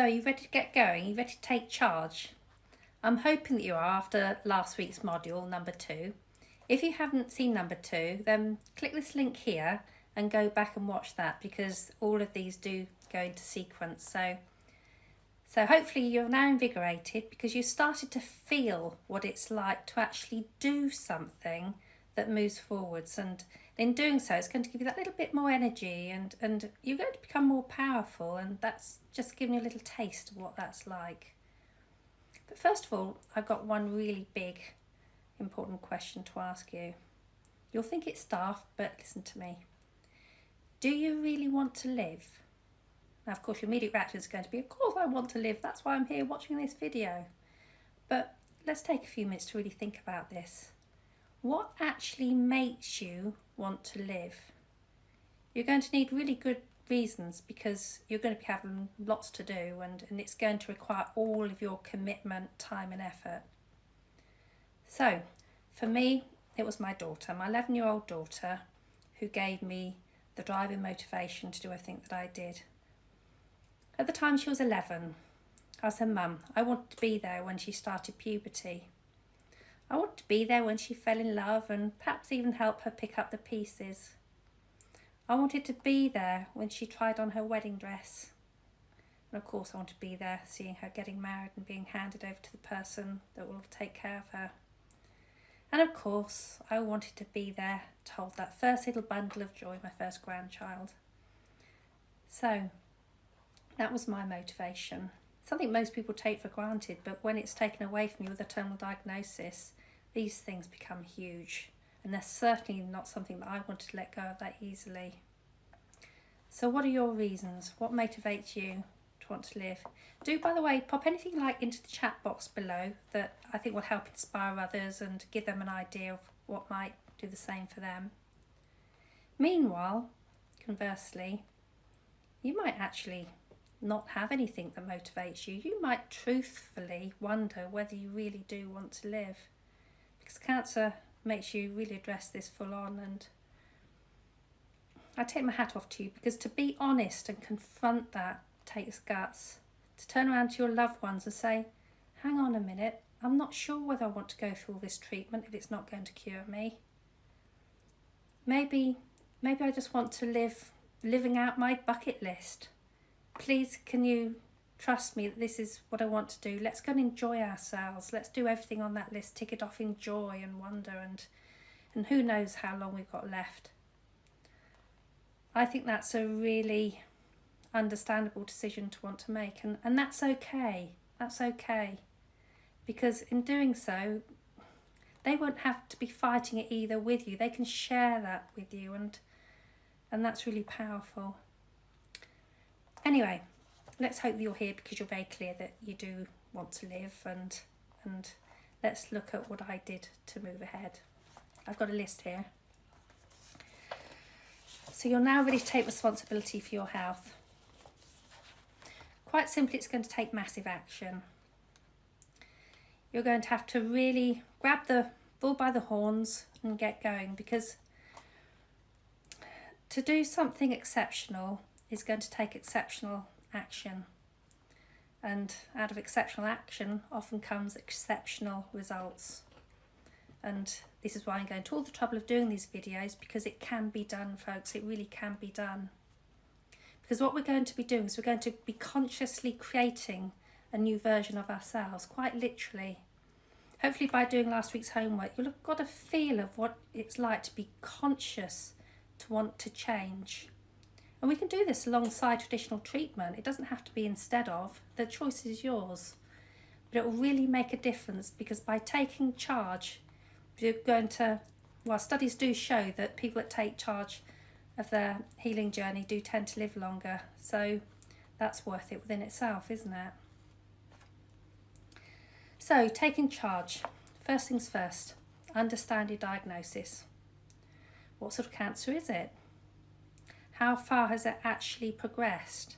So, you ready to get going? You ready to take charge? I'm hoping that you are after last week's module, number 2. If you haven't seen number 2, then click this link here and go back and watch that, because all of these do go into sequence. So hopefully you're now invigorated because you started to feel what it's like to actually do something that moves forwards, and in doing so it's going to give you that little bit more energy, and you're going to become more powerful, and that's just giving you a little taste of what that's like. But first of all, I've got one really big important question to ask you. You'll think it's daft, but listen to me. Do you really want to live? Now, of course, your immediate reaction is going to be, of course I want to live, that's why I'm here watching this video. But let's take a few minutes to really think about this. What actually makes you want to live? You're going to need really good reasons, because you're going to be having lots to do, and it's going to require all of your commitment, time and effort. So, for me, it was my daughter, my 11-year-old daughter, who gave me the drive and motivation to do everything that I did. At the time she was 11, I was her mum. I wanted to be there when she started puberty. I wanted to be there when she fell in love, and perhaps even help her pick up the pieces. I wanted to be there when she tried on her wedding dress. And of course I wanted to be there seeing her getting married and being handed over to the person that will take care of her. And of course I wanted to be there to hold that first little bundle of joy, my first grandchild. So that was my motivation. Something most people take for granted, but when it's taken away from you with a terminal diagnosis, these things become huge, and they're certainly not something that I wanted to let go of that easily. So what are your reasons? What motivates you to want to live? Do, by the way, pop anything you like into the chat box below that I think will help inspire others and give them an idea of what might do the same for them. Meanwhile, conversely, you might actually not have anything that motivates you. You might truthfully wonder whether you really do want to live, because cancer makes you really address this full on. And I take my hat off to you, because to be honest and confront that takes guts. To turn around to your loved ones and say, hang on a minute, I'm not sure whether I want to go through all this treatment if it's not going to cure me. Maybe I just want to live living out my bucket list. Please, can you trust me that this is what I want to do? Let's go and enjoy ourselves. Let's do everything on that list, tick it off in joy and wonder, and who knows how long we've got left. I think that's a really understandable decision to want to make, and that's okay. That's okay. Because in doing so, they won't have to be fighting it either with you. They can share that with you, and that's really powerful. Anyway, let's hope that you're here because you're very clear that you do want to live, and let's look at what I did to move ahead. I've got a list here. So you're now ready to take responsibility for your health. Quite simply, it's going to take massive action. You're going to have to really grab the bull by the horns and get going, because to do something exceptional is going to take exceptional action, and out of exceptional action often comes exceptional results. And this is why I'm going to all the trouble of doing these videos, because it can be done, folks. It really can be done. Because what we're going to be doing is we're going to be consciously creating a new version of ourselves, quite literally. Hopefully by doing last week's homework, you'll have got a feel of what it's like to be conscious, to want to change. And we can do this alongside traditional treatment. It doesn't have to be instead of. The choice is yours. But it will really make a difference, because by taking charge, you're going to, well, studies do show that people that take charge of their healing journey do tend to live longer. So that's worth it within itself, isn't it? So taking charge. First things first, understand your diagnosis. What sort of cancer is it? How far has it actually progressed?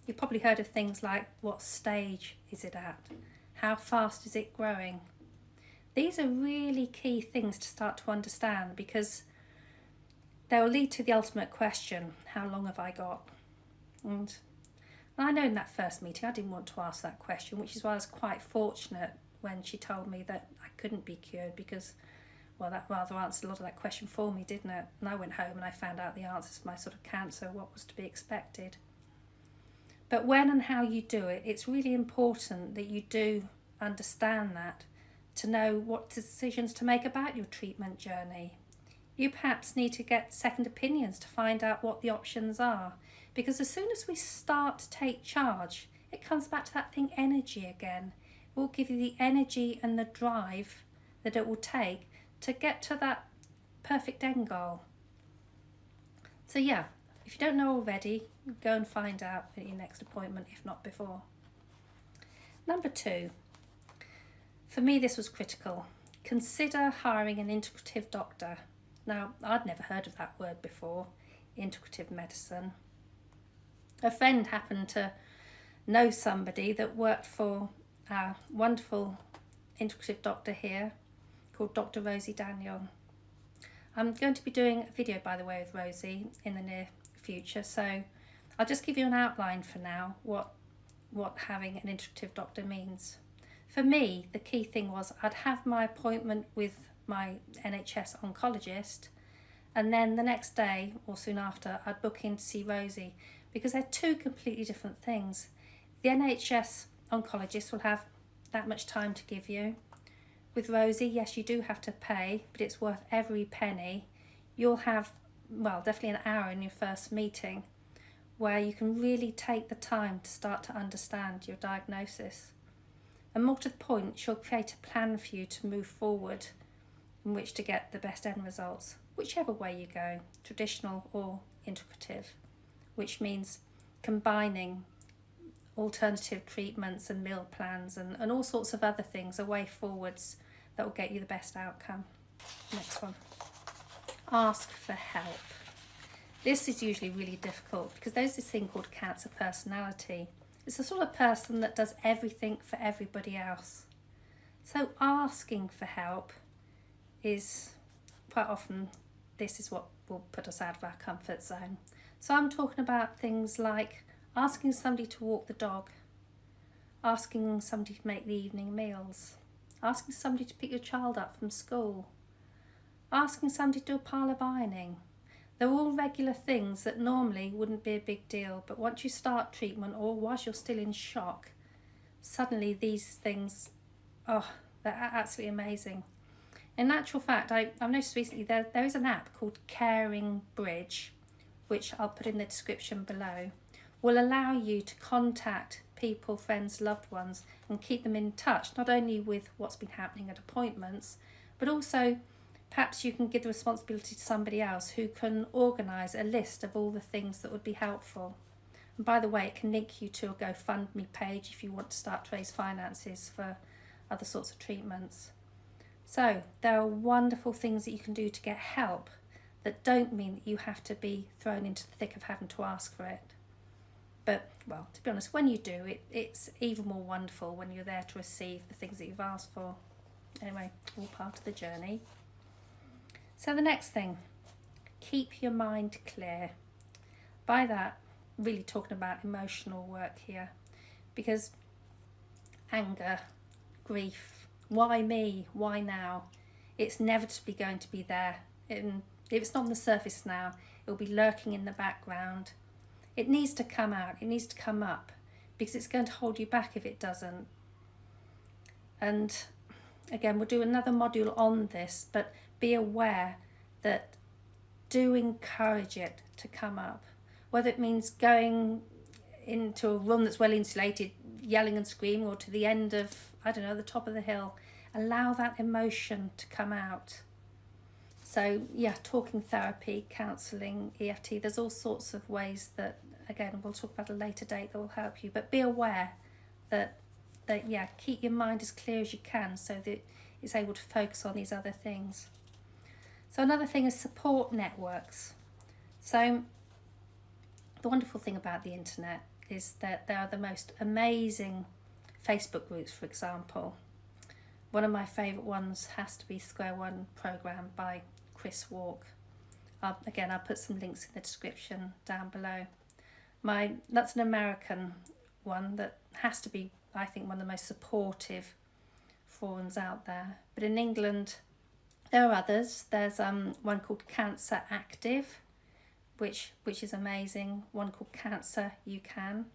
You've probably heard of things like, what stage is it at? How fast is it growing? These are really key things to start to understand, because they'll lead to the ultimate question, how long have I got? And And I know in that first meeting I didn't want to ask that question, which is why I was quite fortunate when she told me that I couldn't be cured, because, well, that rather answered a lot of that question for me, didn't it? And I went home and I found out the answers to my sort of cancer, what was to be expected. But when and how you do it, it's really important that you do understand that, to know what decisions to make about your treatment journey. You perhaps need to get second opinions to find out what the options are, because as soon as we start to take charge, it comes back to that thing, energy again. It will give you the energy and the drive that it will take to get to that perfect end goal. So yeah, if you don't know already, go and find out at your next appointment, if not before. Number 2, for me this was critical. Consider hiring an integrative doctor. Now, I'd never heard of that word before, integrative medicine. A friend happened to know somebody that worked for a wonderful integrative doctor here called Dr. Rosie Daniel. I'm going to be doing a video, by the way, with Rosie in the near future, so I'll just give you an outline for now what having an integrative doctor means. For me, the key thing was I'd have my appointment with my NHS oncologist, and then the next day or soon after I'd book in to see Rosie, because they're two completely different things. The NHS oncologist will have that much time to give you. With Rosie, yes, you do have to pay, but it's worth every penny. You'll have, well, definitely an hour in your first meeting where you can really take the time to start to understand your diagnosis. And more to the point, she'll create a plan for you to move forward in which to get the best end results, whichever way you go, traditional or integrative, which means combining alternative treatments and meal plans and all sorts of other things, a way forwards that will get you the best outcome. Next one. Ask for help. This is usually really difficult because there's this thing called cancer personality. It's the sort of person that does everything for everybody else. So asking for help is quite often, this is what will put us out of our comfort zone. So I'm talking about things like asking somebody to walk the dog, asking somebody to make the evening meals, asking somebody to pick your child up from school, asking somebody to do a pile of ironing. They're all regular things that normally wouldn't be a big deal, but once you start treatment or whilst you're still in shock, suddenly these things, oh, they're absolutely amazing. In actual fact, I've noticed recently there is an app called Caringbridge, which I'll put in the description below, will allow you to contact people, friends, loved ones, and keep them in touch, not only with what's been happening at appointments, but also perhaps you can give the responsibility to somebody else who can organise a list of all the things that would be helpful. And by the way, it can link you to a GoFundMe page if you want to start to raise finances for other sorts of treatments. So there are wonderful things that you can do to get help that don't mean that you have to be thrown into the thick of having to ask for it. But, well, to be honest, when you do, it's even more wonderful when you're there to receive the things that you've asked for. Anyway, all part of the journey. So the next thing, keep your mind clear. By that, really talking about emotional work here, because anger, grief, why me, why now, it's inevitably going to be there. If it's not on the surface now, it'll be lurking in the background. It needs to come out, it needs to come up, because it's going to hold you back if it doesn't. And again, we'll do another module on this, but be aware that do encourage it to come up, whether it means going into a room that's well insulated, yelling and screaming, or to the end of, I don't know, the top of the hill. Allow that emotion to come out. So yeah, talking therapy, counselling, EFT, there's all sorts of ways that, again, we'll talk about a later date that will help you, but be aware that yeah, keep your mind as clear as you can so that it's able to focus on these other things. So another thing is support networks. So the wonderful thing about the internet is that there are the most amazing Facebook groups, for example. One of my favourite ones has to be Square One Programme by Chris Walk. Again, I'll put some links in the description down below. That's an American one that has to be, I think, one of the most supportive forums out there. But in England, there are others. There's one called Cancer Active, which is amazing. One called Cancer You Can.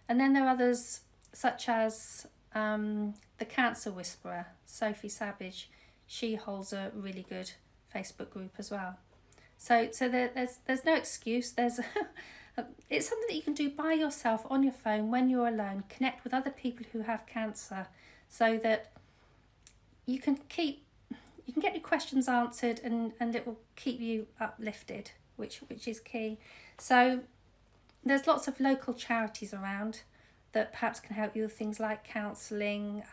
And then there are others such as the Cancer Whisperer, Sophie Savage. She holds a really good Facebook group as well. So there's no excuse. It's something that you can do by yourself on your phone when you're alone. Connect with other people who have cancer, so that you can get your questions answered, and it will keep you uplifted, which is key. So there's lots of local charities around that perhaps can help you with things like counselling,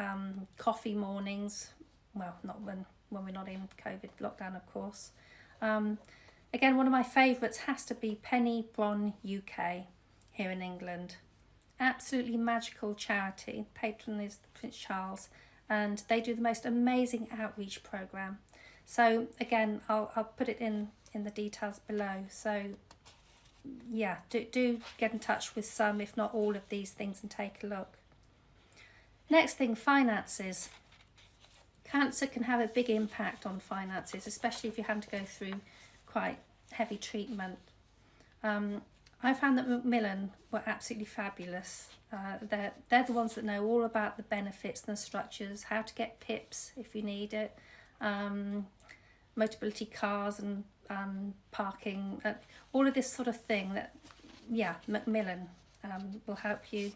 coffee mornings. Well, not when we're not in COVID lockdown, of course. Again, one of my favourites has to be Penny Bron UK here in England. Absolutely magical charity. Patron is Prince Charles, and they do the most amazing outreach programme. So again, I'll put it in the details below. So yeah, do get in touch with some, if not all, of these things and take a look. Next thing, finances. Cancer can have a big impact on finances, especially if you're having to go through quite heavy treatment. I found that Macmillan were absolutely fabulous. They're the ones that know all about the benefits and the structures, how to get PIPs if you need it, Motability cars and parking, all of this sort of thing. That, yeah, Macmillan will help you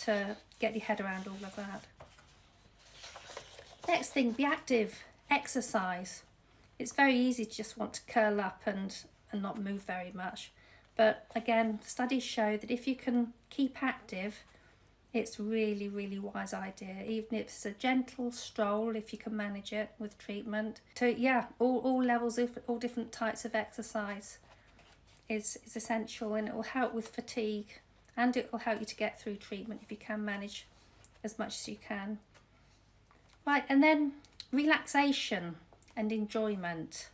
to get your head around all of that. Next thing, be active, exercise. It's very easy to just want to curl up and not move very much. But again, studies show that if you can keep active, it's really, really wise idea. Even if it's a gentle stroll, if you can manage it with treatment. To, yeah, all levels of all different types of exercise is essential, and it will help with fatigue, and it will help you to get through treatment if you can manage as much as you can. Right, and then relaxation and enjoyment.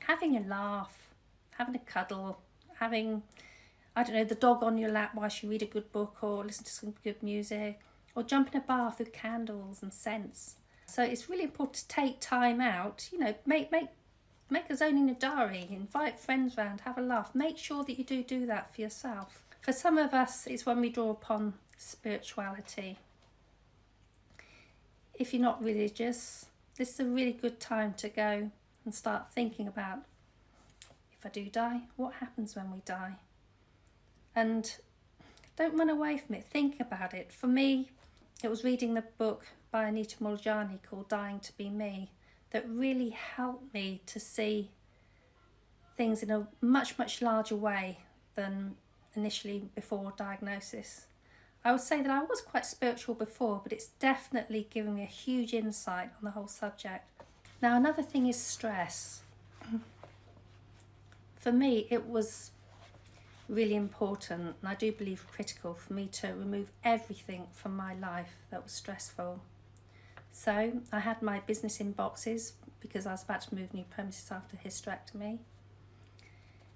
Having a laugh, having a cuddle, having, I don't know, the dog on your lap whilst you read a good book or listen to some good music, or jump in a bath with candles and scents. So it's really important to take time out, you know, make a zone in your diary, invite friends round, have a laugh. Make sure that you do that for yourself. For some of us, it's when we draw upon spirituality. If you're not religious, this is a really good time to go and start thinking about, if I do die, what happens when we die? And don't run away from it, think about it. For me, it was reading the book by Anita Moorjani called Dying to Be Me that really helped me to see things in a much, much larger way than initially before diagnosis. I would say that I was quite spiritual before, but it's definitely given me a huge insight on the whole subject. Now, another thing is stress. For me, it was really important, and I do believe critical, for me to remove everything from my life that was stressful. So I had my business in boxes because I was about to move new premises after hysterectomy.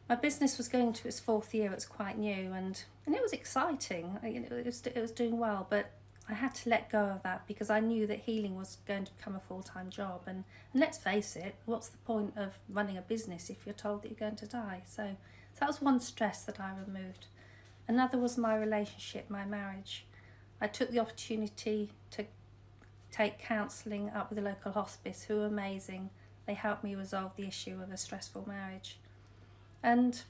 My business was going to its 4th year, it was quite new, and it was exciting. It was doing well, but I had to let go of that because I knew that healing was going to become a full-time job. And let's face it, what's the point of running a business if you're told that you're going to die? So that was one stress that I removed. Another was my relationship, my marriage. I took the opportunity to take counselling up with the local hospice, who were amazing. They helped me resolve the issue of a stressful marriage. And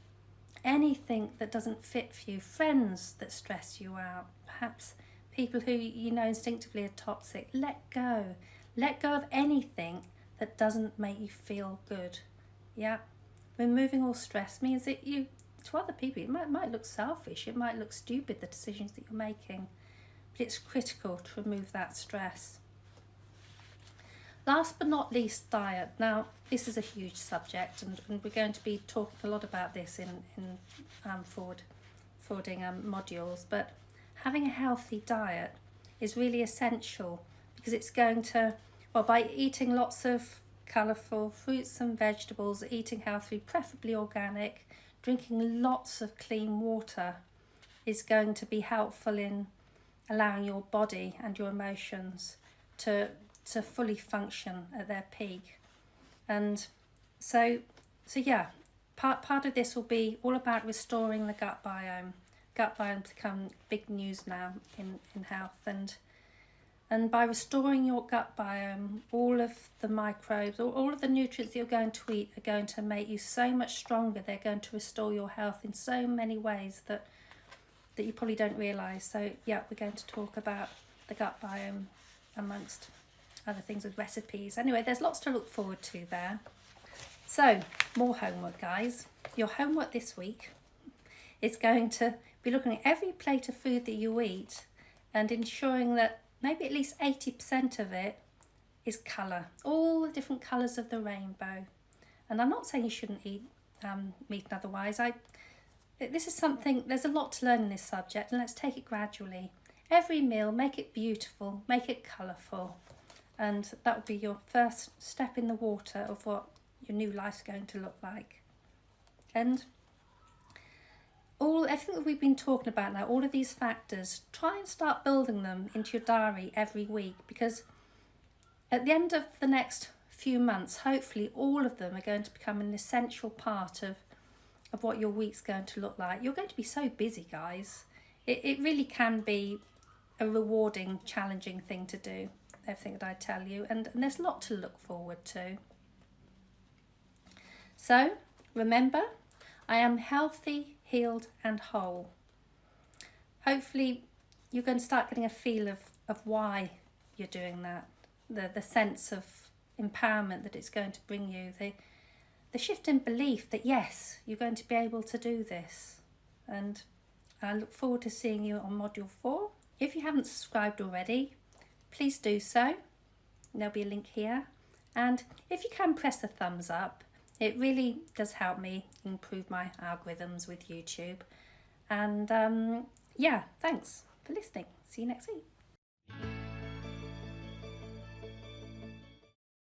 anything that doesn't fit for you, friends that stress you out, perhaps people who you know instinctively are toxic, let go. Let go of anything that doesn't make you feel good. Yeah, removing all stress means that you, to other people, it might look selfish, it might look stupid, the decisions that you're making, but it's critical to remove that stress. Last but not least, diet. Now, this is a huge subject, and we're going to be talking a lot about this in forwarding modules, but having a healthy diet is really essential because it's going to, well, by eating lots of colourful fruits and vegetables, eating healthy, preferably organic, drinking lots of clean water, is going to be helpful in allowing your body and your emotions to fully function at their peak. And so yeah, part of this will be all about restoring the gut biome. Gut biome's become big news now in health, and by restoring your gut biome, all of the microbes, all of the nutrients that you're going to eat are going to make you so much stronger. They're going to restore your health in so many ways that you probably don't realise. So yeah, we're going to talk about the gut biome amongst other things with recipes. Anyway, there's lots to look forward to there. So, more homework, guys. Your homework this week is going to be looking at every plate of food that you eat and ensuring that maybe at least 80% of it is colour, all the different colours of the rainbow. And I'm not saying you shouldn't eat meat and otherwise. This is something, there's a lot to learn in this subject, and let's take it gradually. Every meal, make it beautiful, make it colourful, and that will be your first step in the water of what your new life's going to look like. And everything that we've been talking about now, all of these factors, try and start building them into your diary every week, because at the end of the next few months, hopefully all of them are going to become an essential part of what your week's going to look like. You're going to be so busy, guys. It really can be a rewarding, challenging thing to do, everything that I tell you, and there's a lot to look forward to. So, remember, I am healthy, healed and whole. Hopefully you're going to start getting a feel of why you're doing that, the sense of empowerment that it's going to bring you, the shift in belief that yes, you're going to be able to do this. And I look forward to seeing you on Module 4. If you haven't subscribed already, please do so. There'll be a link here. And if you can, press the thumbs up. It really does help me improve my algorithms with YouTube. And yeah, thanks for listening. See you next week.